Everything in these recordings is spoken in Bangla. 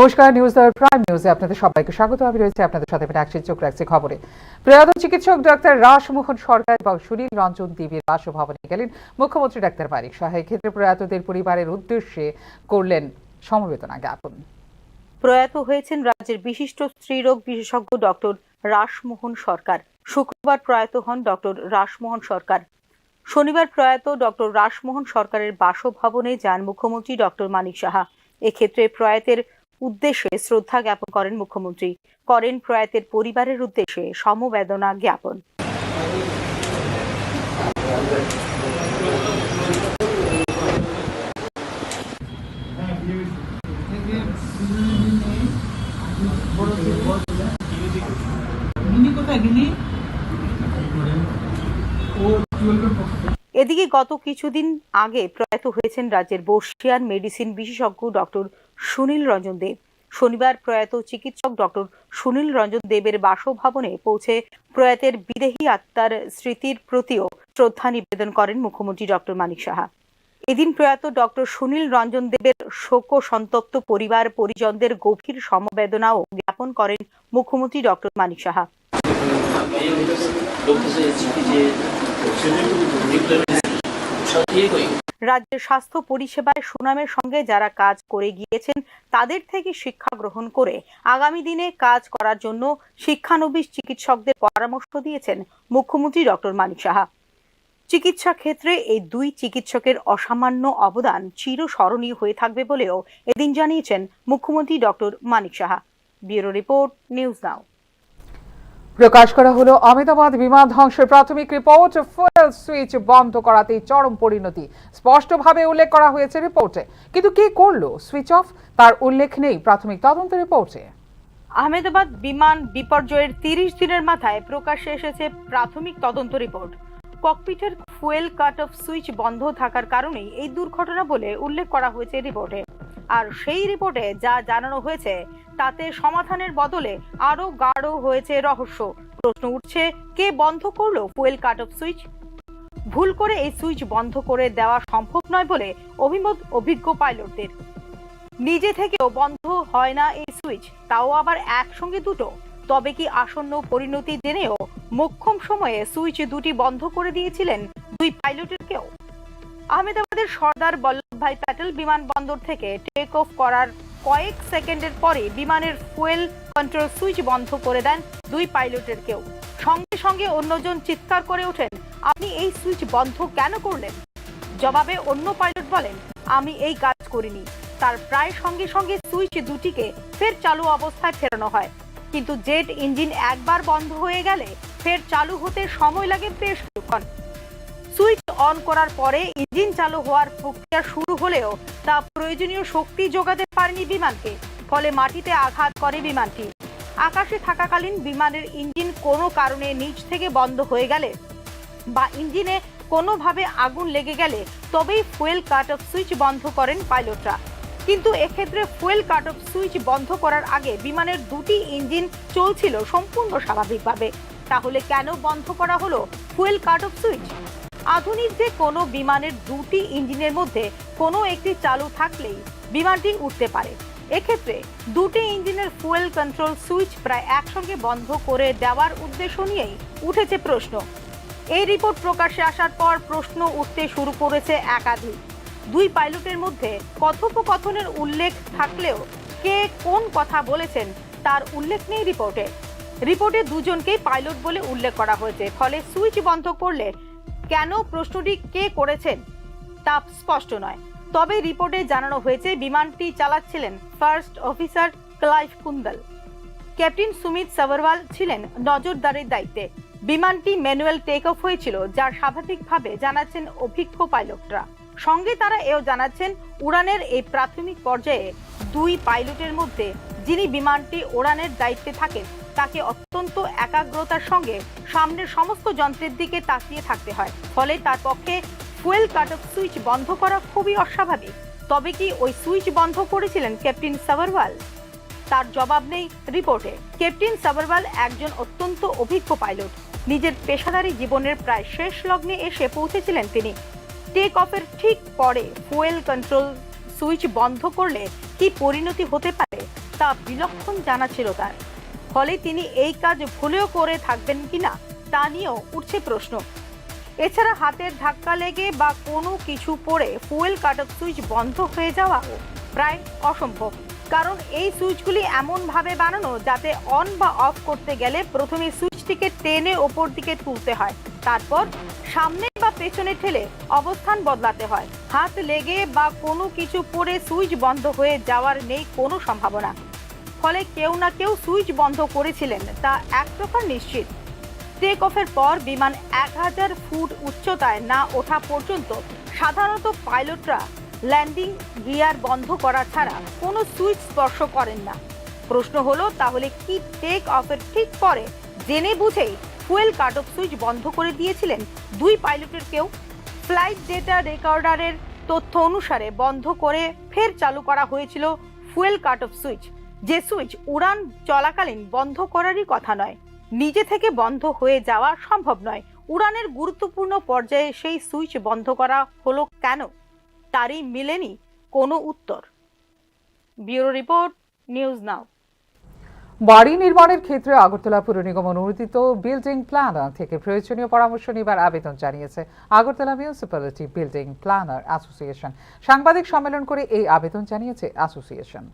নমস্কার, নিউজ প্রাইম নিউজে আপনাদের সবাইকে স্বাগত। আমি রয়েছে আপনাদের সাথে মিনাক্ষী, চোখ রাখছি খবরে। প্রয়াত চিকিৎসক ডাক্তার রাসমোহন সরকার এবং সুনীল রঞ্জন দেবীর বাসভবনে গেলেন মুখ্যমন্ত্রী ডাক্তার মানিক সাহা। ক্ষেত্রে প্রয়াতদের পরিবারের উদ্দেশ্যে করলেন সমবেদনা জ্ঞাপন। প্রয়াত হয়েছেন রাজ্যের বিশিষ্ট স্ত্রীরোগ বিশেষজ্ঞ ডক্টর রাসমোহন সরকার। শুক্রবার প্রয়াত হন ডক্টর রাসমোহন সরকার। শনিবার প্রয়াত ডক্টর রাসমোহন সরকারের বাসভবনে যান মুখ্যমন্ত্রী ডক্টর মানিক সাহা। এক্ষেত্রে প্রয়াতের উদ্দেশ্যে শ্রদ্ধা জ্ঞাপন করেন মুখ্যমন্ত্রী, করেন প্রয়াতের পরিবারের উদ্দেশ্যে সমবেদনা জ্ঞাপন। এদিকে গত কিছুদিন আগে প্রয়াত হয়েছেন রাজ্যের বর্ষিয়ান মেডিসিন বিশেষজ্ঞ ডক্টর সুনীল রঞ্জন দেব। শনিবার প্রয়াত চিকিৎসক ডক্টর সুনীল রঞ্জন দেবের বাসভবনে পৌঁছে প্রয়াতের বিদেহী আত্মার স্মৃতির প্রতিও শ্রদ্ধা নিবেদন করেন মুখ্যমন্ত্রী ডক্টর মানিক সাহা। এদিন প্রয়াত ডক্টর সুনীল রঞ্জন দেবের শোক সন্তপ্ত পরিবার পরিজনদের গভীর সমবেদনাও জ্ঞাপন করেন মুখ্যমন্ত্রী ডক্টর মানিক সাহা। রাজ্যের স্বাস্থ্য পরিষেবায় সুনামের সঙ্গে যারা কাজ করে গিয়েছেন তাদের থেকে শিক্ষা গ্রহণ করে আগামী দিনে কাজ করার জন্য শিক্ষানবিশ চিকিৎসকদের পরামর্শ দিয়েছেন মুখ্যমন্ত্রী ডক্টর মানিক সাহা। চিকিৎসা ক্ষেত্রে এই দুই চিকিৎসকের অসামান্য অবদান চিরস্মরণীয় হয়ে থাকবে বলেও এদিন জানিয়েছেন মুখ্যমন্ত্রী doctor Manik Saha. Bureau report, news now. প্রকাশ করা হলো আহমেদাবাদ বিমান ধ্বংসের প্রাথমিক রিপোর্ট। ফুয়েল সুইচ বন্ধ করাতেই চরম পরিণতি স্পষ্টভাবে উল্লেখ করা হয়েছে রিপোর্টে, কিন্তু কে করলো সুইচ অফ তার উল্লেখ নেই প্রাথমিক তদন্ত রিপোর্টে। আহমেদাবাদ বিমান বিপর্যয়ের 30 দিনের মাথায় প্রকাশ্যে এসেছে প্রাথমিক তদন্ত রিপোর্ট। ককপিটের ফুয়েল কাট অফ সুইচ বন্ধ থাকার কারণেই এই দুর্ঘটনা বলে উল্লেখ করা হয়েছে রিপোর্টে। আর সেই রিপোর্টে যা জানানো হয়েছে তাতে সমাধানের বদলে আরো গাঢ় হয়েছে রহস্য। প্রশ্ন উঠছে, কে বন্ধ করলো ফুয়েল কাট অফ সুইচ? ভুল করে এই সুইচ বন্ধ করে দেওয়া সম্ভব নয় বলে অভিমত অভিজ্ঞ পাইলটদের। নিজে থেকেও বন্ধ হয় না এই সুইচ, তাও আবার একসঙ্গে দুটো। তবে কি আসন্ন পরিণতি জেনেও মোক্ষম সময়ে সুইচ দুটি বন্ধ করে দিয়েছিলেন দুই পাইলটের কেউ? আহমেদাবাদের সর্দার বল্লভভাই প্যাটেল বিমানবন্দর থেকে টেক অফ করার কয়েক সেকেন্ডের পরে বিমানের ফুয়েল কন্ট্রোল সুইচ বন্ধ করে দেন দুই পাইলটের কেউ। সঙ্গে সঙ্গে অন্যজন চিৎকার করে ওঠেন, আপনি এই সুইচ বন্ধ কেন করলেন? জবাবে অন্য পাইলট বলেন, আমি এই কাজ করিনি। তার প্রায় সঙ্গে সঙ্গে সুইচ দুটিকে ফের চালু অবস্থায় ফেরানো হয়, কিন্তু জেট ইঞ্জিন একবার বন্ধ হয়ে গেলে ফের চালু হতে সময় লাগে বেশ কিছুক্ষণ। সুইচ অন করার পরে ইঞ্জিন চালু হওয়ার প্রক্রিয়া শুরু হলেও তা প্রয়োজনীয় শক্তি যোগাতে পারেনি বিমানকে, ফলে মাটিতে আঘাত করে বিমানটি। আকাশে থাকাকালীন বিমানের ইঞ্জিন কোনো কারণে নিচ থেকে বন্ধ হয়ে গেলে বা ইঞ্জিনে কোনোভাবে আগুন লেগে গেলে তবেই ফুয়েল কাট অফ সুইচ বন্ধ করেন পাইলটরা। কিন্তু এক্ষেত্রে ফুয়েল কাট অফ সুইচ বন্ধ করার আগে বিমানের দুটি ইঞ্জিন চলছিল সম্পূর্ণ স্বাভাবিকভাবে। তাহলে কেন বন্ধ করা হলো ফুয়েল কাট অফ সুইচ? আধুনিক যে কোনো বিমানের দুটি ইঞ্জিনের মধ্যে কোনো একটি চালু থাকলেই বিমানটি উঠতে পারে। এক্ষেত্রে দুটি ইঞ্জিনের ফুয়েল কন্ট্রোল সুইচ প্রায় একসঙ্গে বন্ধ করে দেওয়ার উদ্দেশ্য নিয়েই উঠেছে প্রশ্ন। এই রিপোর্ট প্রকাশ্যে আসার পর প্রশ্ন উঠতে শুরু করেছে একাধিক। দুই পাইলটের মধ্যে কথোপকথনের উল্লেখ থাকলেও কে কোন কথা বলেছেন তার উল্লেখ নেই রিপোর্টে দুজনকেই পাইলট বলে উল্লেখ করা হয়েছে। ফলে সুইচ বন্ধ করলে কেন প্রশ্নটি কে করেছেন তা স্পষ্ট নয়। তবে রিপোর্টে জানানো হয়েছে বিমানটি চালাচ্ছিলেন first officer Clive কুন্দল। Captain Sumit Sabharwal ছিলেন নজরদারির দায়িত্বে। বিমানটি ম্যানুয়াল টেক অফ হয়েছিল, যার স্বাভাবিকভাবে জানাচ্ছেন অভিজ্ঞ পাইলটরা। সঙ্গে তারা এও জানাচ্ছেন উড়ানের এই প্রাথমিক পর্যায়ে দুই পাইলটের মধ্যে যিনি বিমানটি ওড়ানের দায়িত্বে থাকেন তাকে অত্যন্ত একাগ্রতার সঙ্গে সামনের সমস্ত যন্ত্রের দিকে তাকিয়ে থাকতে হয়। ফলে তার পক্ষে ফুয়েল কাট অফ সুইচ বন্ধ করা খুবই অস্বাভাবিক। তবে কি ওই সুইচ বন্ধ করেছিলেন ক্যাপ্টেন সাভারওয়াল? তার জবাব নেই রিপোর্টে। ক্যাপ্টেন সাভারওয়াল একজন অত্যন্ত অভিজ্ঞ পাইলট। নিজের পেশাদারী জীবনের প্রায় শেষ লগ্নে এসে পৌঁছেছিলেন তিনি। টেক অফের ঠিক পরে ফুয়েল কন্ট্রোল সুইচ বন্ধ করলে কি পরিণতি হতে পারে তা বিলক্ষণ জানা ছিল তার। ফলে তিনি এই কাজ ভুলেও করে থাকবেন কিনা তা নিয়েও উঠছে প্রশ্ন। এছাড়া হাতের ধাক্কা লেগে বা কোনো কিছু পড়ে ফুয়েল কাট অফ সুইচ বন্ধ হয়ে যাওয়া প্রায় অসম্ভব, কারণ এই সুইচগুলি এমনভাবে বানানো যাতে অন বা অফ করতে গেলে প্রথমে সুইচটিকে টেনে ওপর দিকে তুলতে হয়, তারপর সামনে বা পেছনে ঠেলে অবস্থান বদলাতে হয়। হাত লেগে বা কোনো কিছু পড়ে সুইচ বন্ধ হয়ে যাওয়ার নেই কোনো সম্ভাবনা। ফলে কেউ না কেউ সুইচ বন্ধ করেছিলেন তা এক প্রকার নিশ্চিত। টেক অফের পর বিমান 1000 ফুট উচ্চতায় না ওঠা পর্যন্ত সাধারণত পাইলটরা ল্যান্ডিং গিয়ার বন্ধ করা ছাড়া কোনো সুইচ স্পর্শ করেন না। প্রশ্ন হলো, তাহলে কি টেক অফের ঠিক পরে জেনে বুঝেই ফুয়েল কাট অফ সুইচ বন্ধ করে দিয়েছিলেন দুই পাইলটের কেউ? ফ্লাইট ডেটা রেকর্ডারের তথ্য অনুসারে বন্ধ করে ফের চালু করা হয়েছিল ফুয়েল কাট অফ সুইচ, যে সুইচ উড়ান চলাকালীন বন্ধ করারই কথা নয়। নিজে থেকে বন্ধ হয়ে যাওয়া সম্ভব নয়। উড়ানের গুরুত্বপূর্ণ পর্যায়ে সেই সুইচ বন্ধ করা হলো কেন, তারই মিলেনি কোনো উত্তর। ব্যুরো রিপোর্ট, নিউজ নাও। বাড়ি নির্মাণের ক্ষেত্রে আগরতলা পুর নিগম অনুমোদিত বিল্ডিং প্ল্যানার থেকে প্রয়োজনীয় পরামর্শ নেবার আবেদন জানিয়েছে Agartala municipality building planner association. সাংবাদিক সম্মেলন করে এই আবেদন জানিয়েছে অ্যাসোসিয়েশন।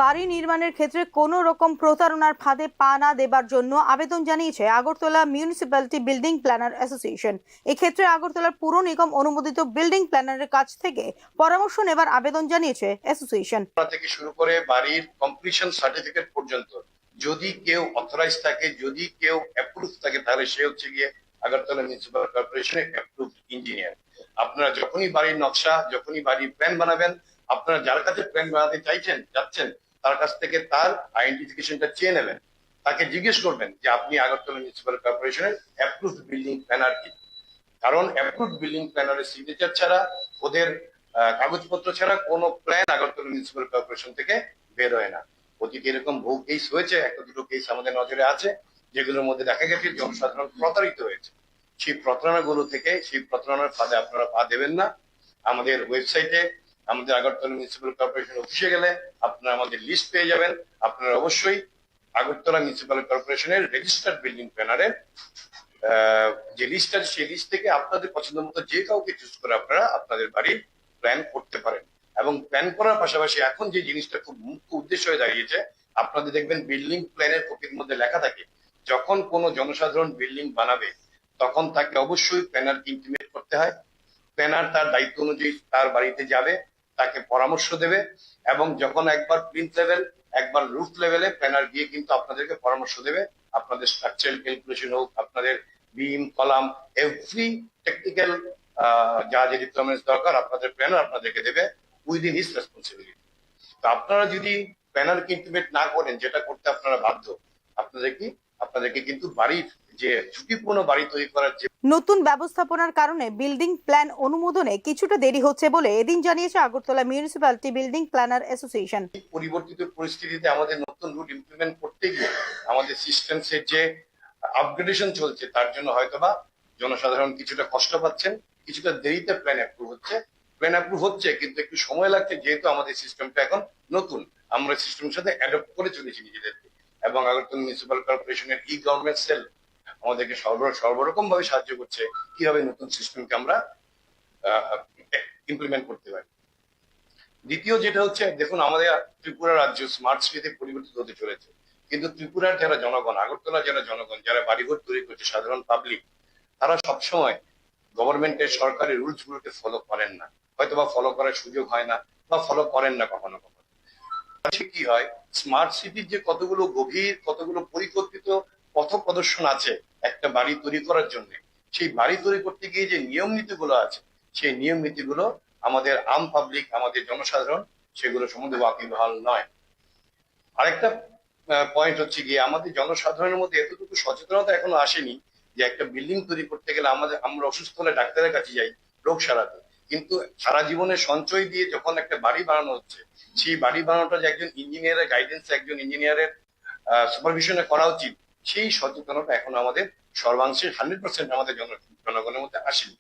বাড়ি নির্মাণের ক্ষেত্রে কোনো রকম প্রতারণার ফাঁদে পা না দেবার জন্য আবেদন জানিয়েছে Agartala municipality building planner association. এক্ষেত্রে আগরতলার পুর নিগম অনুমোদিত বিল্ডিং প্ল্যানারের কাছ থেকে পরামর্শ নেবার আবেদন জানিয়েছে অ্যাসোসিয়েশন। থেকে শুরু করে বাড়ির কমপ্লিশন সার্টিফিকেট পর্যন্ত যদি কেউ অথরাইজ থাকে, যদি কেউ অ্যাপ্রুভ থাকে, তাহলে সে হচ্ছে গিয়ে আগরতলা মিউনিসিপাল কর্পোরেশনের অ্যাপ্রুভড ইঞ্জিনিয়ার। আপনারা যখনই বাড়ির নকশা, যখনই বাড়ির প্ল্যান বানাবেন, আপনারা যার কাছে প্ল্যান বানাতে যাচ্ছেন তার কাছ থেকে তার আইডেন্টিফিকেশনটা চেয়ে নেবেন। তাকে জিজ্ঞেস করবেন যে আপনি আগরতলা মিউনিসিপাল কর্পোরেশনের অ্যাপ্রুভড বিল্ডিং প্ল্যানার কি। কারণ অ্যাপ্রুভড বিল্ডিং প্ল্যানারের সিগনেচার ছাড়া, ওদের কাগজপত্র ছাড়া কোনো প্ল্যান আগরতলা মিউনিসিপাল কর্পোরেশন থেকে বের হয় না। অতীতে এরকম বহু কেস হয়েছে, একটা দুটো কেস আমাদের নজরে আছে, যেগুলোর মধ্যে দেখা গেছে জনসাধারণ প্রতারিত হয়েছে। সেই প্রতারণাগুলো থেকে, সেই প্রতারণার ফাঁদে আপনারা পা দেবেন না। আমাদের ওয়েবসাইটে, আমাদের আগরতলা মিউনিসিপাল কর্পোরেশন অফিসে গেলে আপনারা আমাদের লিস্ট পেয়ে যাবেন। আপনারা অবশ্যই আগরতলা মিউনিসিপাল কর্পোরেশনের রেজিস্টার্ড বিল্ডিং প্ল্যানারের যে লিস্ট আছে, সেই লিস্ট থেকে আপনাদের পছন্দ মতো যে কাউকে চুজ করে আপনারা আপনাদের বাড়ির প্ল্যান করতে পারেন। এবং প্ল্যান করার পাশাপাশি এখন যে জিনিসটা খুব মুখ্য উদ্দেশ্য হয়ে দাঁড়িয়েছে, আপনাদের দেখবেন বিল্ডিং প্ল্যানের কপির মধ্যে লেখা থাকে যখন কোনো জনসাধারণ বিল্ডিং বানাবে তখন তাকে অবশ্যই প্ল্যানারকে ইন্টিমেট করতে হয়। প্ল্যানার তার দায়িত্ব অনুযায়ী তার বাড়িতে যাবে, তাকে পরামর্শ দেবে, এবং যখন একবার প্লিন্থ লেভেল, একবার রুফ লেভেলে প্ল্যানার গিয়ে কিন্তু আপনাদেরকে পরামর্শ দেবে। আপনাদের স্ট্রাকচারাল ক্যালকুলেশন হোক, আপনাদের বিম, কলাম, এভরি টেকনিক্যাল যা যে রিকোয়ারমেন্টস দরকার আপনাদের প্ল্যানার আপনাদেরকে দেবে উইদিন হিজ রেসপন্সিবিলিটি। তো আপনারা যদি প্ল্যানারকে ইন্টিমেট না করেন, যেটা করতে আপনারা বাধ্য, আপনাদেরকে কিন্তু বাড়ির যে ঝুঁকিপূর্ণ বাড়ি তৈরি করার যে নতুন ব্যবস্থাপনার কারণে বিল্ডিং প্ল্যান অনুমোদনে কিছুটা দেরি হচ্ছে বলে এদিন জানিয়েছে Agartala municipality building planner association. পরিবর্তিত পরিস্থিতিতে আমাদের নতুন রুট ইমপ্লিমেন্ট করতে গিয়ে আমাদের সিস্টেমসের যে আপগ্রেডেশন চলছে, তার জন্য হয়তোবা জনসাধারণ কিছুটা কষ্ট পাচ্ছেন, কিছুটা দেরিতে প্ল্যান অ্যাপ্রুভ হচ্ছে, কিন্তু একটু সময় লাগছে, যেহেতু আমাদের সিস্টেমটা এখন নতুন। আমরা সিস্টেমের সাথে অ্যাডপ্ট করে চলেছি নিজেদেরকে, এবং আগরতলা মিউনিসিপাল কর্পোরেশনের ই গভর্নমেন্ট সেল আমাদেরকে সর্বরকম ভাবে সাহায্য করছে কিভাবে নতুন সিস্টেমকে আমরা ইমপ্লিমেন্ট করতে পারি। দ্বিতীয় যেটা হচ্ছে, দেখুন আমাদের ত্রিপুরা রাজ্য স্মার্ট সিটিতে পরিবর্তিত হতে চলেছে, কিন্তু ত্রিপুরার যারা জনগণ, আগরতলা যারা জনগণ, যারা বাড়িঘর তৈরি করছে, সাধারণ পাবলিক, তারা সবসময় গভর্নমেন্টের সরকারি রুলস গুলোকে ফলো করেন না, হয়তো বা ফলো করার সুযোগ হয় না, বা ফলো করেন না কখনো কখনো। কি হয়, স্মার্ট সিটির যে কতগুলো গভীর, কতগুলো পরিকল্পিত পথ প্রদর্শন আছে একটা বাড়ি তৈরি করার জন্য, সেই বাড়ি তৈরি করতে গিয়ে যে নিয়ম নীতিগুলো আছে, সেই নিয়ম নীতিগুলো আমাদের আম পাবলিক, আমাদের জনসাধারণ সেগুলো সম্বন্ধে ওয়াকিবহাল নয়। আরেকটা পয়েন্ট হচ্ছে গিয়ে, আমাদের জনসাধারণের মধ্যে এতটুকু সচেতনতা এখনো আসেনি যে একটা বিল্ডিং তৈরি করতে গেলে আমরা অসুস্থ হলে ডাক্তারের কাছে যাই রোগ সারাতে, কিন্তু সারা জীবনের সঞ্চয় দিয়ে যখন একটা বাড়ি বানানো হচ্ছে, সেই বাড়ি বানানোটা যে একজন ইঞ্জিনিয়ারের গাইডেন্স, একজন ইঞ্জিনিয়ারের সুপারভিশনে করা উচিত, সেই সচেতনতা এখন আমাদের সর্বাংশে 100% আমাদের জনগণের মধ্যে আসেনি।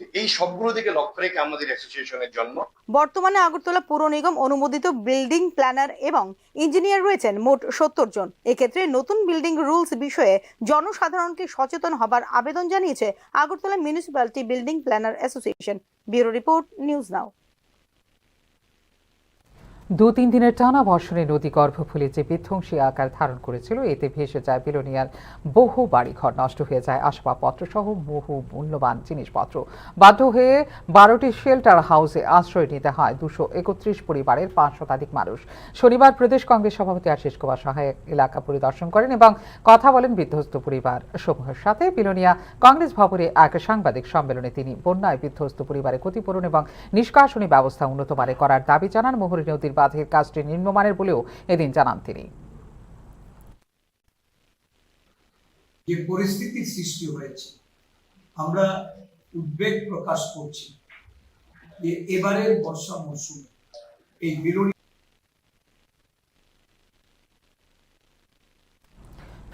এই সবগুলো দিকে লক্ষ্য রেখে আমাদের অ্যাসোসিয়েশনের জন্ম। বর্তমানে আগরতলা পৌর নিগম অনুমোদিত বিল্ডিং প্ল্যানার এবং ইঞ্জিনিয়ার রয়েছেন মোট 70 জন। এক্ষেত্রে নতুন বিল্ডিং রুলস বিষয়ে জনসাধারণকে সচেতন হবার আবেদন জানিয়েছে Agartala municipality building planner association. Bureau report, news now. 2-3 দিনের টানা বর্ষণে নদী গর্ভফুলে যে বিধ্বংসী আকার ধারণ করেছিল, এতে ভেসে যায় বিলোনিয়ার বহু বাড়িঘর, নষ্ট হয়ে যায় আসবাবপত্র সহ বহু মূল্যবান জিনিসপত্র। বাধ্য হয়ে 12টি শেল্টার হাউসে আশ্রয় নিতে হয় 231 পরিবারের 5 শতাধিক মানুষ। শনিবার প্রদেশ কংগ্রেস সভাপতি আশিস কুমার সাহা এলাকা পরিদর্শন করেন এবং কথা বলেন বিধ্বস্ত পরিবার সমূহের সাথে। বিলোনিয়া কংগ্রেস ভবনে এক সাংবাদিক সম্মেলনে তিনি বন্যায় বিধ্বস্ত পরিবারের ক্ষতিপূরণ এবং নিষ্কাশনী ব্যবস্থা উন্নত মানের করার দাবি জানান। মুহুরী নদীর বাঁধের কাজটি নিম্নমানের বলেও এদিন জানান তিনি। যে পরিস্থিতির সৃষ্টি হয়েছে, আমরা উদ্বেগ প্রকাশ করছি যে এবারের বর্ষা মৌসুমে এই বিলোনিয়া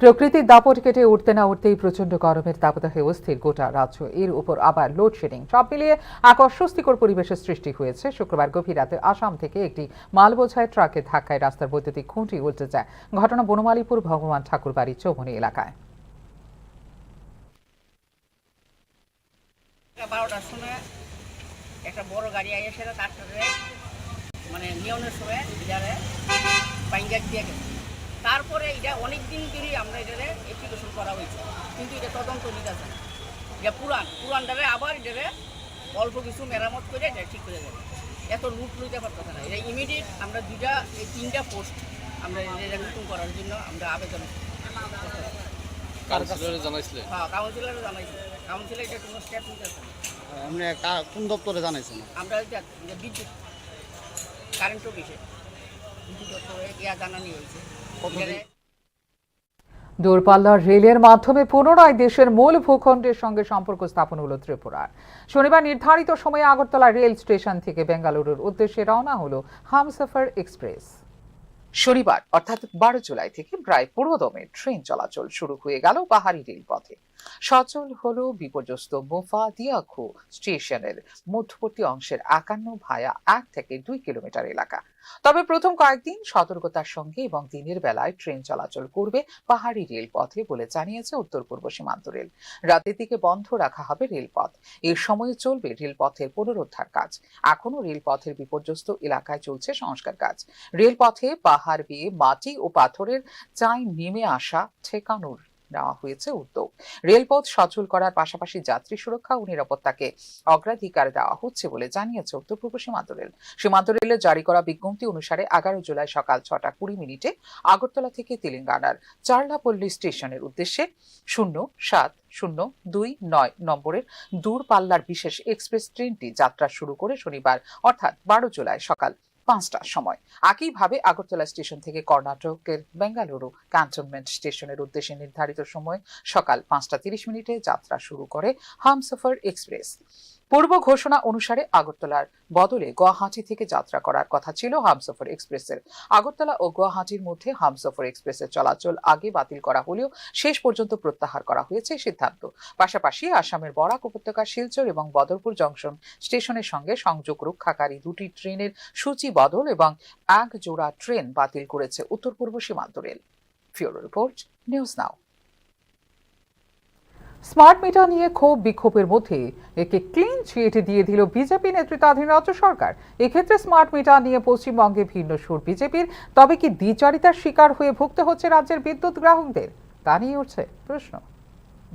প্রকৃতির দাপট কেটে উঠতে না উঠতেই প্রচন্ড গরমের দাবদাহে অস্থির গোটা রাজ্য। এর উপর আবার লোডশেডিং, সব মিলিয়ে এক অস্বস্তিকর পরিবেশের সৃষ্টি হয়েছে। শুক্রবার গভীর রাতে আসাম থেকে একটি মালবোঝাই ট্রাকের ধাক্কায় রাস্তার বৈদ্যুতিক খুঁটি উল্টে যায়। ঘটনা বনমালীপুর ভগবান ঠাকুর বাড়ি চৌমনি এলাকায়। 12টার সময় একটা বড় গাড়ি আইয়া সেটা ট্রাক্টরে মানে নিয়নের সময় এটারে বাইঙ্গার দিয়ে গেছে। তারপরে এটা অনেক দিন ধরেই আমরা এটারে অ্যাপ্লিকেশন করা হয়েছে, কিন্তু এটা তদন্ত নিতেছে না। এটা পুরানটারে আবার এটারে অল্প কিছু মেরামত করে এটা ঠিক করে যাবে। এত লুট লইতে পারতেছে না। এটা ইমিডিয়েট আমরা 3টা পোস্ট আমরা এটা নতুন করার জন্য আমরা আবেদন কাউন্সিলরে জানাইছিলেন? হ্যাঁ, কাউন্সিলরে জানাইছি। কাউন্সিলর এটা কোনো স্টেপ নিতেছে না। আপনি কোন দপ্তরে জানাইছেন? আমরা বিদ্যুৎ কারেন্ট অফিসে বিদ্যুৎ দপ্তরে জানানি হয়েছে। দূরপাল্লার রেলের মাধ্যমে পুনরায় দেশের মূল ভূখণ্ডের সঙ্গে সম্পর্ক স্থাপন হলো ত্রিপুরার। শনিবার নির্ধারিত সময়ে আগরতলা রেল স্টেশন থেকে বেঙ্গালুরুর উদ্দেশ্যে রওনা হলো হামসফর এক্সপ্রেস। শনিবার অর্থাৎ 12 জুলাই থেকে প্রায় পুরোদমে ট্রেন চলাচল শুরু হয়ে গেল পাহাড়ি রেলপথে। সচল হলো বিপর্যস্ত মোফাদিয়াখু স্টেশনের মধ্যবর্তী অংশের 51 ভায়া 1 থেকে 2 কিলোমিটার এলাকা। তবে প্রথম কয়েকদিন সতর্কতার সঙ্গে এবং দিনের বেলায় ট্রেন চলাচল করবে পাহাড়ি রেলপথে বলে জানিয়েছে উত্তর পূর্ব সীমান্ত রেল। রাতের দিকে বন্ধ রাখা হবে রেলপথ। এর সময়ে চলবে রেলপথের পুনরুদ্ধার কাজ। এখনো রেলপথের বিপর্যস্ত এলাকায় চলছে সংস্কার কাজ। রেলপথে পাহাড় বেয়ে মাটি ও পাথরের চাই নেমে আসা ঠেকানোর নেওয়া হয়েছে উদ্যোগ। রেলপথ সচল করার পাশাপাশি যাত্রী সুরক্ষা ও নিরাপত্তাকে অগ্রাধিকার দেওয়া হচ্ছে বলে জানিয়েছে উত্তর পূর্ব সীমান্ত রেল। সীমান্ত রেলের জারি করা বিজ্ঞপ্তি অনুসারে 11 জুলাই সকাল 6:20 আগরতলা থেকে তেলেঙ্গানার চার্লাপল্লী স্টেশনের উদ্দেশ্যে 07029 নম্বরের দূরপাল্লার বিশেষ এক্সপ্রেস ট্রেনটি যাত্রা শুরু করে শনিবার অর্থাৎ 12 জুলাই সকাল 5টার সময়। একইভাবে আগরতলা স্টেশন থেকে কর্ণাটকের বেঙ্গালুরু ক্যান্টনমেন্ট স্টেশনের উদ্দেশ্যে নির্ধারিত সময় সকাল 5:30 যাত্রা শুরু করে হামসফর এক্সপ্রেস। পূর্ব ঘোষণা অনুসারে আগরতলার বদলে গুয়াহাটি থেকে যাত্রা করার কথা ছিল হামসফর এক্সপ্রেসের। আগরতলা ও গুয়াহাটির মধ্যে হামসফর এক্সপ্রেসের চলাচল আগে বাতিল করা হলেও শেষ পর্যন্ত প্রত্যাহার করা হয়েছে সিদ্ধান্ত। পাশাপাশি আসামের বরাক উপত্যকার শিলচর এবং বদরপুর জংশন স্টেশনের সঙ্গে সংযোগ রক্ষাকারী 2টি ট্রেনের সূচি বদল এবং 1 জোড়া ট্রেন বাতিল করেছে উত্তর পূর্ব সীমান্ত রেল। Bureau report, news now. Smart meter নিয়ে ক্ষোভ বিক্ষোভের মধ্যে একে ক্লিন চিট দিয়ে দিল বিজেপি নেতৃত্বাধীন রাজ্য সরকার। এক্ষেত্রে স্মার্ট মিটার নিয়ে পশ্চিমবঙ্গে ভিন্ন সুর বিজেপির। তবে কি দ্বিচারিতার শিকার হয়ে ভুগতে হচ্ছে রাজ্যের বিদ্যুৎ গ্রাহকদের, তা নিয়ে উঠছে প্রশ্ন।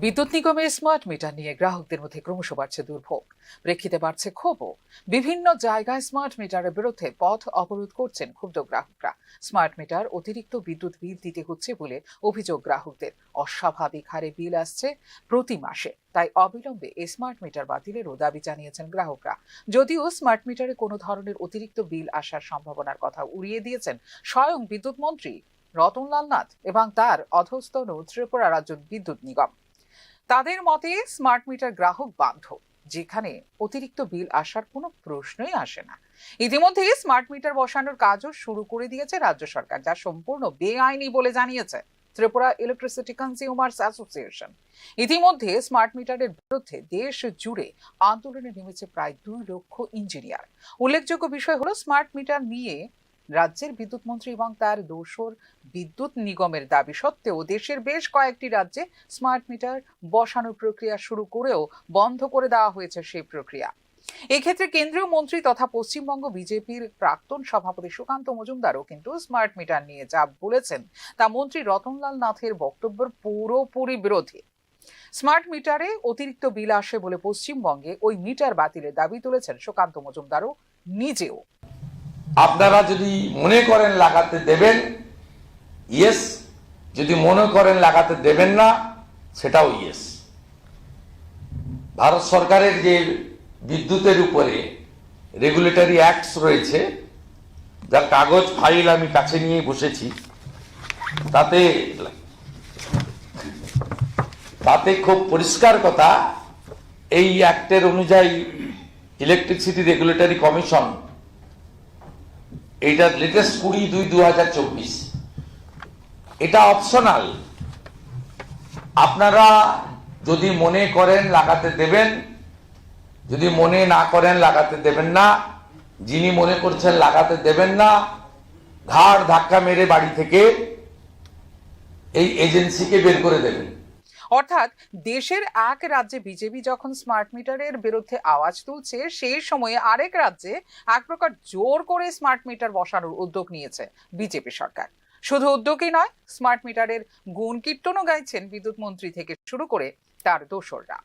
বিদ্যুৎ নিগমের স্মার্ট মিটার নিয়ে গ্রাহকদের মধ্যে ক্রমশ বাড়ছে দুর্ভোগ, প্রেক্ষিতে বাড়ছে ক্ষোভও। বিভিন্ন জায়গায় স্মার্ট মিটারের বিরুদ্ধে পথ অবরোধ করছেন ক্ষুব্ধ গ্রাহকরা। স্মার্ট মিটার অতিরিক্ত বিদ্যুৎ বিল দিতে হচ্ছে বলে অভিযোগ গ্রাহকদের। অস্বাভাবিক হারে বিল আসছে প্রতি মাসে, তাই অবিলম্বে এই স্মার্ট মিটার বাতিলেরও দাবি জানিয়েছেন গ্রাহকরা। যদিও স্মার্ট মিটারে কোনো ধরনের অতিরিক্ত বিল আসার সম্ভাবনার কথা উড়িয়ে দিয়েছেন স্বয়ং বিদ্যুৎ মন্ত্রী রতনলাল নাথ এবং তার অধস্তন ত্রিপুরা রাজ্য বিদ্যুৎ নিগম। তাদের মতে স্মার্ট মিটার গ্রাহক বান্ধব, যেখানে অতিরিক্ত বিল আসার কোনো প্রশ্নই আসে না। ইতিমধ্যে স্মার্ট মিটার বসানোর কাজও শুরু করে দিয়েছে রাজ্য সরকার, যা সম্পূর্ণ বেআইনি বলে জানিয়েছে ত্রিপুরা ইলেকট্রিসিটি কনজিউমার্স অ্যাসোসিয়েশন। ইতিমধ্যে স্মার্ট মিটারের বিরুদ্ধে দেশ জুড়ে আন্দোলনে নেমেছে প্রায় 2 লক্ষ ইঞ্জিনিয়ার। উল্লেখযোগ্য বিষয় হলো স্মার্ট মিটার নিয়ে রাজ্যের বিদ্যুৎ মন্ত্রী এবং তার দোসর বিদ্যুৎ নিগমের দাবি সত্ত্বেও দেশের বেশ কয়েকটি রাজ্যে স্মার্ট মিটার বসানোর প্রক্রিয়া শুরু করেও বন্ধ করে দেওয়া হয়েছে সেই প্রক্রিয়া। এক্ষেত্রে কেন্দ্রীয় মন্ত্রী তথা পশ্চিমবঙ্গ বিজেপির প্রাক্তন সভাপতি সুকান্ত মজুমদারও কিন্তু স্মার্ট মিটার নিয়ে যা বলেছেন তা মন্ত্রী রতনলাল নাথের বক্তব্যের পুরোপুরি বিরোধী। স্মার্ট মিটারে অতিরিক্ত বিল আসে বলে পশ্চিমবঙ্গে ওই মিটার বাতিলের দাবি তুলেছেন সুকান্ত মজুমদারও নিজেও। আপনারা যদি মনে করেন লাগাতে দেবেন, ইয়েস। যদি মনে করেন লাগাতে দেবেন না, সেটাও ইয়েস। ভারত সরকারের যে বিদ্যুতের উপরে রেগুলেটরি অ্যাক্টস রয়েছে, যার কাগজ ফাইল আমি কাছে নিয়ে বসেছি, তাতে খুব পরিষ্কার কথা, এই অ্যাক্টের অনুযায়ী ইলেকট্রিসিটি রেগুলেটরি কমিশন, এইটা লেটেস্ট 20/2/2024, এটা অপশনাল। আপনারা যদি মনে করেন লাগাতে দেবেন, যদি মনে না করেন লাগাতে দেবেন না। যিনি মনে করছেন লাগাতে দেবেন না, ঘাড় ধাক্কা মেরে বাড়ি থেকে এই এজেন্সিকে বের করে দেবেন। অর্থাৎ দেশের এক রাজ্যে বিজেপি যখন স্মার্ট মিটারের বিরুদ্ধে আওয়াজ তুলছে, সেই সময়ে আরেক রাজ্যে এক প্রকার জোর করে স্মার্ট মিটার বসানোর উদ্যোগ নিয়েছে বিজেপি সরকার। শুধু উদ্যোগই নয়, স্মার্ট মিটারের গুণ কীর্তনও গাইছেন বিদ্যুৎ মন্ত্রী থেকে শুরু করে তার দোসররা।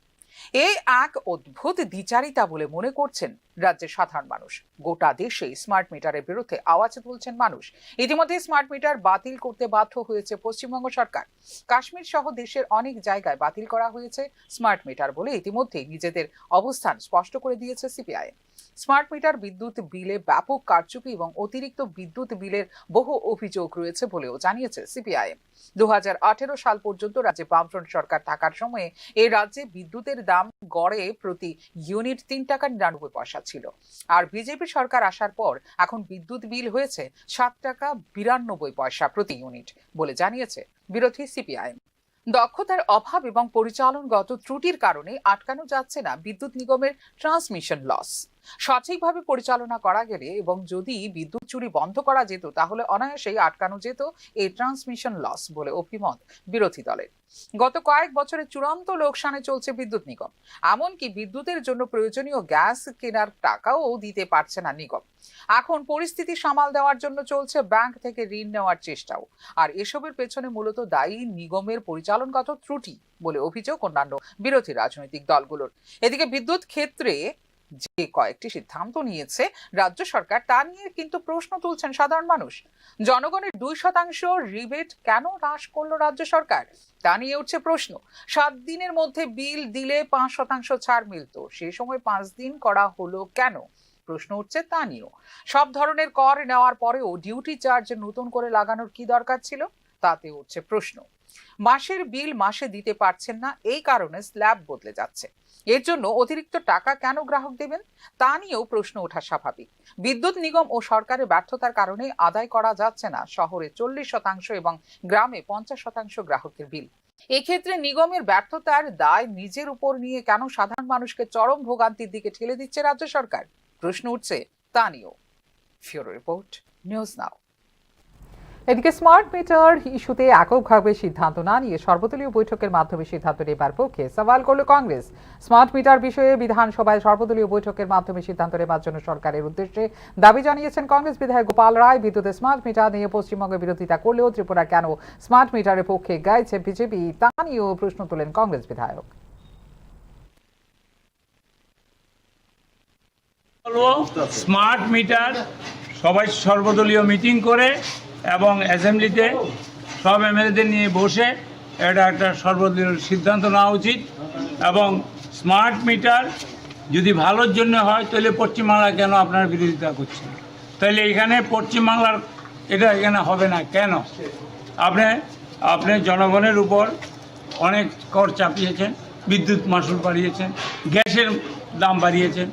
এই এক অদ্ভুত দ্বিচারিতা বলে মনে করছেন রাজ্যের সাধারণ মানুষ। গোটা দেশে স্মার্ট মিটারের বিরুদ্ধে আওয়াজ তুলছেন মানুষ। ইতিমধ্যে স্মার্ট মিটার বাতিল করতে বাধ্য হয়েছে পশ্চিমবঙ্গ সরকার। কাশ্মীর সহ দেশের অনেক জায়গায় বাতিল করা হয়েছে স্মার্ট মিটার বলে ইতিমধ্যেই নিজেদের অবস্থান স্পষ্ট করে দিয়েছে সিপিআইএম। স্মার্ট মিটার বিদ্যুৎ বিলে ব্যাপক কারচুপি এবং অতিরিক্ত বিদ্যুৎ বিলের বহু অভিযোগ রয়েছে বলেও জানিয়েছে সিপিআইএম। 2018 সাল পর্যন্ত রাজ্যে বামফ্রন্ট সরকার থাকার সময়ে এই রাজ্যে বিদ্যুতের দাম গড়ে প্রতি ইউনিট 3 টাকা 99 পয়সা ছিল। আর বিজেপি সরকার আসার পর এখন বিদ্যুৎ বিল হয়েছে 7 টাকা 92 পয়সা প্রতি ইউনিট বলে জানিয়েছে বিরোধী সিপিআইএম। দক্ষতার অভাব এবং পরিচালনগত ত্রুটির কারণে আটকানো যাচ্ছে না বিদ্যুৎ নিগমের ট্রান্সমিশন লস। সঠিকভাবে পরিচালনা করা গেলে এবং যদি বিদ্যুৎ চুরি বন্ধ করা যেত, তাহলে অনায়াসেই আটকানো যেত এই ট্রান্সমিশন লস বলে অভিমত বিরোধী দলের। গত কয়েক বছরে চূড়ান্ত লোকসানে চলছে বিদ্যুৎ নিগম। এমনকি বিদ্যুতের জন্য প্রয়োজনীয় গ্যাস কেনার টাকাও দিতে পারছে না নিগম। এখন পরিস্থিতি সামাল দেওয়ার জন্য চলছে ব্যাংক থেকে ঋণ নেওয়ার চেষ্টাও। আর এসবের পেছনে মূলত দায়ী নিগমের পরিচালনগত ত্রুটি বলে অভিযোগ অন্যান্য বিরোধী রাজনৈতিক দলগুলোর। এদিকে বিদ্যুৎ ক্ষেত্রে যে কয়েকটি সিদ্ধান্ত নিয়েছে রাজ্য সরকার, তা নিয়ে কিন্তু প্রশ্ন তুলছেন সাধারণ মানুষ। জনগণের 2% রিবেট কেন হ্রাস করলো রাজ্য সরকার, তা নিয়ে উঠছে প্রশ্ন। 7 দিনের মধ্যে বিল দিলে 5% ছাড় মিলত, সেই সময় 5 দিন করা হলো কেন, প্রশ্ন উঠছে তা নিয়েও। সব ধরনের কর নেওয়ার পরেও ডিউটি চার্জ নতুন করে লাগানোর কি দরকার ছিল, তাতে উঠছে প্রশ্ন। মাসের বিল মাসে দিতে পারছেন না, এই কারণে স্ল্যাব বদলে যাচ্ছে। এর জন্য অতিরিক্ত টাকা কেন গ্রাহক দেবেন, তা নিয়েও প্রশ্ন ওঠা স্বাভাবিক। বিদ্যুৎ নিগম ও সরকারের ব্যর্থতার কারণে আদায় করা যাচ্ছে না শহরে 40% এবং গ্রামে 50% গ্রাহকের বিল। এক্ষেত্রে নিগমের ব্যর্থতার দায় নিজের উপর নিয়ে কেন সাধারণ মানুষকে চরম ভোগান্তির দিকে ঠেলে দিচ্ছে রাজ্য সরকার, প্রশ্ন উঠছে তা নিয়েও। ফিউরো রিপোর্ট, নিউজ নাও। এদিকে স্মার্ট মিটার ইস্যুতে এককভাবে সিদ্ধান্ত না নিয়ে সর্বদলীয় বৈঠকের মাধ্যমে সিদ্ধান্ত নেবার পক্ষে সওয়াল করল কংগ্রেস। স্মার্ট মিটার বিষয়ে বিধানসভায় সর্বদলীয় বৈঠকের মাধ্যমে সিদ্ধান্ত নেবার জন্য সরকারের উদ্দেশ্যে দাবি জানিয়েছেন কংগ্রেস বিধায়ক গোপাল রায়। বিদ্যুতের স্মার্ট মিটার নিয়ে পশ্চিমবঙ্গের বিরোধিতা করলেও ত্রিপুরা কেন স্মার্ট মিটারের পক্ষে গাইছে বিজেপি, তা নিয়েও প্রশ্ন তোলেন কংগ্রেস বিধায়ক। স্মার্ট মিটার সবাই সর্বদলীয় মিটিং করে এবং অ্যাসেম্বলিতে সব এমএলএদের নিয়ে বসে এটা একটা সর্বদলীয় সিদ্ধান্ত নেওয়া উচিত। এবং স্মার্ট মিটার যদি ভালোর জন্য হয় তাহলে পশ্চিমবাংলা কেন আপনার বিরোধিতা করছেন, তাহলে এখানে পশ্চিমবাংলার এটা এখানে হবে না কেন? আপনি জনগণের উপর অনেক কর চাপিয়েছেন, বিদ্যুৎ মাশুল বাড়িয়েছেন, গ্যাসের দাম বাড়িয়েছেন,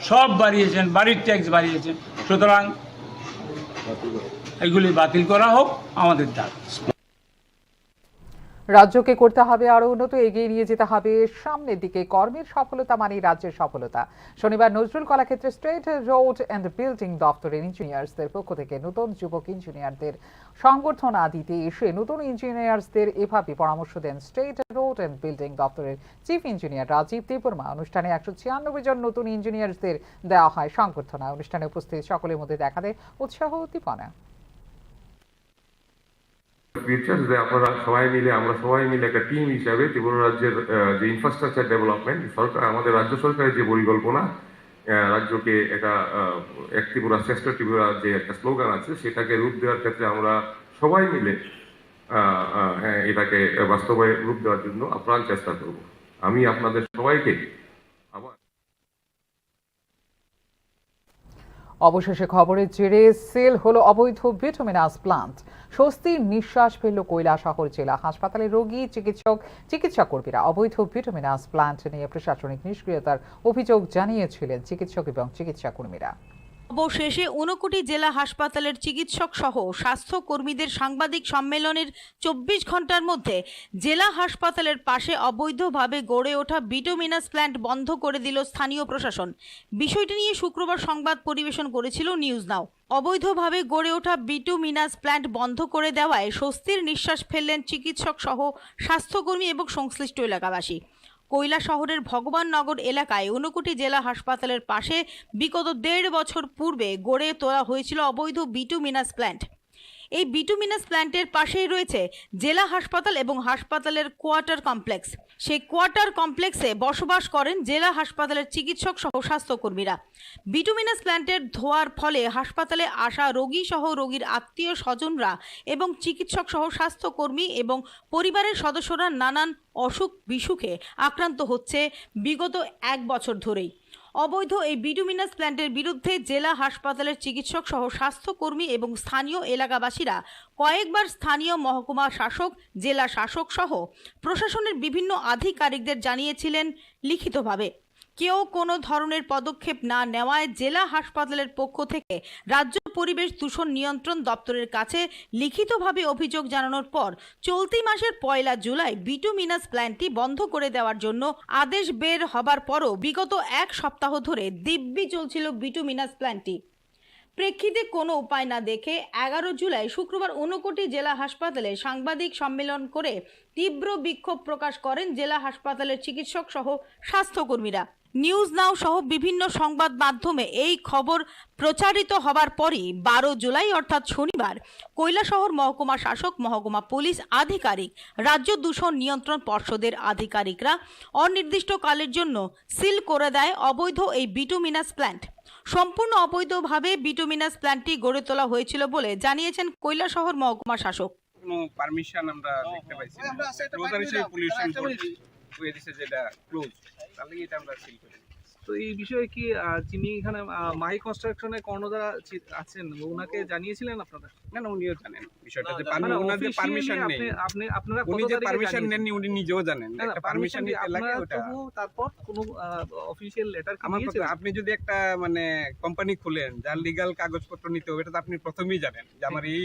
সব বাড়িয়েছেন, বাড়ির ট্যাক্স বাড়িয়েছেন। সুতরাং এগুলি বাতিল করা হোক আমাদের দাবি। রাজ্যকে করতে হবে আরো উন্নত, এগিয়ে নিয়ে যেতে হবে সামনের দিকে। কর্মের সফলতা মানেই রাজ্যের সফলতা। শনিবার নজরুল কলাক্ষেত্রে স্টেট রোড অ্যান্ড বিল্ডিং দপ্তরের ইঞ্জিনিয়ার্সদের পক্ষ থেকে নতুন যুবক ইঞ্জিনিয়ারদের সংবর্ধনা দিতে এসে নতুন ইঞ্জিনিয়ার্সদের এভাবে পরামর্শ দেন স্টেট রোড অ্যান্ড বিল্ডিং দপ্তরের চিফ ইঞ্জিনিয়ার রাজীব দেববর্মা। অনুষ্ঠানে 196 জন নতুন ইঞ্জিনিয়ার্সদের দেওয়া হয় সংবর্ধনা। অনুষ্ঠানে উপস্থিত সকলের মধ্যে দেখা দেয় উৎসাহ উদ্দীপনা। ফিউচার যে আমরা সবাই মিলে একটা টিম হিসাবে ত্রিপুরা রাজ্যের যে ইনফ্রাস্ট্রাকচার ডেভেলপমেন্ট সরকার, আমাদের রাজ্য সরকারের যে পরিকল্পনা, রাজ্যকে একটা এক ত্রিপুরা শ্রেষ্ঠ ত্রিপুরা যে একটা স্লোগান আছে, সেটাকে রূপ দেওয়ার ক্ষেত্রে আমরা সবাই মিলে এটাকে বাস্তবে রূপ দেওয়ার জন্য আপ্রাণ চেষ্টা করব। আমি আপনাদের সবাইকে আবার অবশেষে খবরের জেরে সেল হলো অবৈধ বিটুমিনাস প্লান্ট। স্বস্তির নিঃশ্বাস ফেলল কৈলাসহর জেলা হাসপাতালে রোগী, চিকিৎসা কর্মীরা। অবৈধ বিটুমিনাস প্লান্ট নিয়ে প্রশাসনিক নিষ্ক্রিয়তার অভিযোগ জানিয়েছিলেন চিকিৎসক এবং চিকিৎসা কর্মীরা। অবশেষে ঊনকোটি জেলা হাসপাতালের চিকিৎসক সহ স্বাস্থ্য কর্মীদের সাংবাদিক সম্মেলনের 24 ঘন্টার মধ্যে জেলা হাসপাতালের পাশে অবৈধভাবে গড়ে ওঠা বিটুমিনাস প্ল্যান্ট বন্ধ করে দিল স্থানীয় প্রশাসন। বিষয়টি নিয়ে শুক্রবার সংবাদ পরিবেশন করেছিল নিউজ নাও। অবৈধভাবে গড়ে ওঠা বিটুমিনাস প্ল্যান্ট বন্ধ করে দেওয়ায় স্বস্তির নিঃশ্বাস ফেললেন চিকিৎসক সহ স্বাস্থ্যকর্মী এবং সংশ্লিষ্ট এলাকাবাসী। কৈলাসহরের ভগবাননগর এলাকায় ঊনকোটি জেলা হাসপাতালের পাশে বিগত 1.5 বছর পূর্বে গড়ে তোলা হয়েছিল অবৈধ বিটুমিনাস প্ল্যান্ট। এই বিটুমিনাস প্ল্যান্টের পাশেই রয়েছে জেলা হাসপাতাল এবং হাসপাতালের কোয়ার্টার কমপ্লেক্স। সেই কোয়ার্টার কমপ্লেক্সে বসবাস করেন জেলা হাসপাতালের চিকিৎসক সহ স্বাস্থ্যকর্মীরা। বিটুমিনাস প্ল্যান্টের ধোঁয়ার ফলে হাসপাতালে আসা রোগী সহ রোগীর আত্মীয় স্বজনরা এবং চিকিৎসক সহ স্বাস্থ্যকর্মী এবং পরিবারের সদস্যরা নানান অসুখ বিসুখে আক্রান্ত হচ্ছে বিগত 1 বছর ধরেই। অবৈধ এই বিটুমিনাস প্ল্যান্টের বিরুদ্ধে জেলা হাসপাতালের চিকিৎসক সহ স্বাস্থ্যকর্মী এবং স্থানীয় এলাকাবাসীরা কয়েকবার স্থানীয় মহকুমা শাসক, জেলা শাসক সহ প্রশাসনের বিভিন্ন আধিকারিকদের জানিয়েছিলেন লিখিতভাবে। কেউ কোনো ধরনের পদক্ষেপ না নেওয়ায় জেলা হাসপাতালের পক্ষ থেকে রাজ্য পরিবেশ দূষণ নিয়ন্ত্রণ দপ্তরের কাছে লিখিতভাবে অভিযোগ জানানোর পর চলতি মাসের 1 জুলাই বিটুমিনাস প্ল্যান্টটি বন্ধ করে দেওয়ার জন্য আদেশ বের হবার পরও বিগত 1 সপ্তাহ ধরে দিব্যি চলছিল বিটুমিনাস প্ল্যান্টটি। প্রেক্ষিতে কোনো উপায় না দেখে 11 জুলাই শুক্রবার ঊনকোটি জেলা হাসপাতালে সাংবাদিক সম্মেলন করে তীব্র বিক্ষোভ প্রকাশ করেন জেলা হাসপাতালের চিকিৎসক সহ স্বাস্থ্যকর্মীরা। নিউজ নাও সহ বিভিন্ন সংবাদ মাধ্যমে এই খবর প্রচারিত হবার পরই 12 জুলাই অর্থাৎ শনিবার কৈলাসহর মহকুমা শাসক, মহকুমা পুলিশ আধিকারিক, রাজ্য দূষণ নিয়ন্ত্রণ পর্ষদের আধিকারিকরা অনির্দিষ্টকালের জন্য সিল করে দেয় অবৈধ এই বিটুমিনাস প্ল্যান্ট। সম্পূর্ণ অবৈধভাবে বিটুমিনাস প্ল্যান্টটি গড়ে তোলা হয়েছিল বলে জানিয়েছেন কৈলাসহর মহকুমা শাসক। কোনো পারমিশন আমরা দেখতে পাইছি না। ক্লোজার হিসেবে পলিউশন বোর্ড হয়ে দিয়েছে, যেটা ক্লোজ, তার লাগি এটা আমরা সিল করি। তো এই বিষয়ে কি যিনি এখানে মাই কনস্ট্রাকশনে কর্ণধার আছেন ওনাকে জানিয়েছিলেন আপনারা? না না, উনিও জানেন বিষয়টা, যে ওনাদের officially পারমিশন নেই। আপনারা উনি কত যে তারিখে পারমিশন জানিয়েছেন? নেননি উনি নিজেও জানেন। একটা পারমিশন নিতে লাগে ওটা। তারপর কোনো অফিশিয়াল লেটার কি আমার দিয়েছেন? কথা, আপনি যদি একটা মানে কোম্পানি খুলেন, যার লিগ্যাল কাগজপত্র নিতে হবে, এটা তো আপনি প্রথমেই জানেন যে আমার এই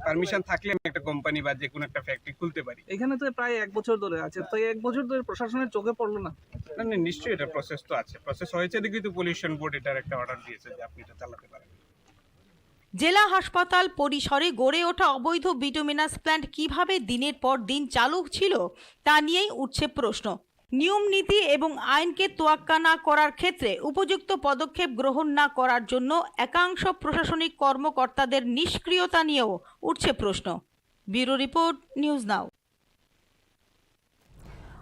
পারমিশন থাকলে আমি একটা কোম্পানি বা যে কোনো একটা ফ্যাক্টরি খুলতে পারি। এখানে তো প্রায় 1 বছর ধরে আছে, তো 1 বছর ধরে প্রশাসনের চোখে পড়লো না? না না, নিশ্চয়ই এটা প্রসেস তো আছে, প্রসেস হয়েছে দেখি তো পলিউশন বোর্ড এটার একটা অর্ডার দিয়েছে যে আপনি এটা চালাতে পারেন। জেলা হাসপাতাল পরিসরে গড়ে ওঠা অবৈধ বিটুমিনাস প্ল্যান্ট কিভাবে দিনের পর দিন চালু ছিল তা নিয়েই উঠছে প্রশ্ন। নিয়ম নীতি এবং আইনকে তোয়াক্কা না করার ক্ষেত্রে উপযুক্ত পদক্ষেপ গ্রহণ না করার জন্য একাংশ প্রশাসনিক কর্মকর্তাদের নিষ্ক্রিয়তা নিয়েও উঠছে প্রশ্ন। ব্যুরো রিপোর্ট, নিউজ নাও।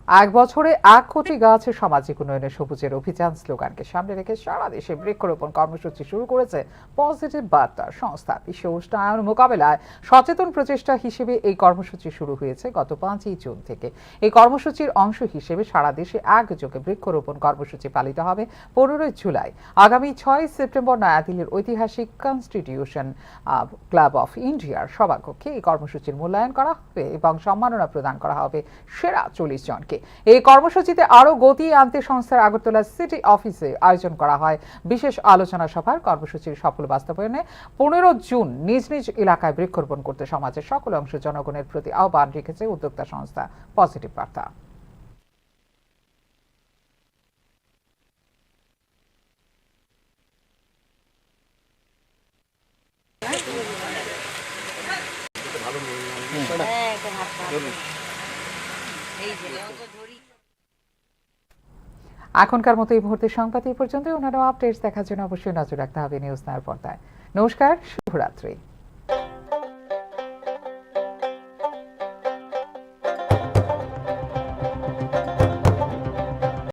1 বছরে 1 কোটি গাছ সামাজিক উন্নয়নের সবুজের অভিযান স্লোগানকে সামনে রেখে সারা দেশে বৃক্ষরোপণ কর্মসূচি শুরু করেছে পজিটিভ বার্তা সংস্থা। বিশ্ব উষ্ণায়ন মোকাবেলায় সচেতন প্রচেষ্টা হিসেবে এই কর্মসূচি শুরু হয়েছে গত 5 জুন থেকে। এই কর্মসূচির অংশ হিসেবে সারা দেশে একযোগে বৃক্ষরোপণ কর্মসূচি পালিত হবে 15 জুলাই। আগামী 6 সেপ্টেম্বর নয়াদিল্লির ঐতিহাসিক কনস্টিটিউশন ক্লাব অফ ইন্ডিয়ার সভাকক্ষে এই কর্মসূচির মূল্যায়ন করা হবে এবং সম্মাননা প্রদান করা হবে সেরা 40 জনকে। থেকে। এই কর্মসূচিতে আরো গতি আনতে সংস্থার আগরতলা সিটি অফিসে আয়োজন করা হয় বিশেষ আলোচনা সভার। কর্মসূচির সফল বাস্তবায়নে 15 জুন নিজ নিজ এলাকায় বৃক্ষরোপণ করতে সমাজের সকল অংশ জনগণের প্রতি আহ্বান রেখেছে উদ্যোক্তা সংস্থা পজিটিভ বার্তা। এখনকার মতো এই মুহূর্তের সংবাদ এই পর্যন্ত। অন্যান্য আপডেটস দেখার জন্য অবশ্যই নজর রাখতে হবে নিউজ নাওর পর্দায়। নমস্কার, শুভরাত্রি।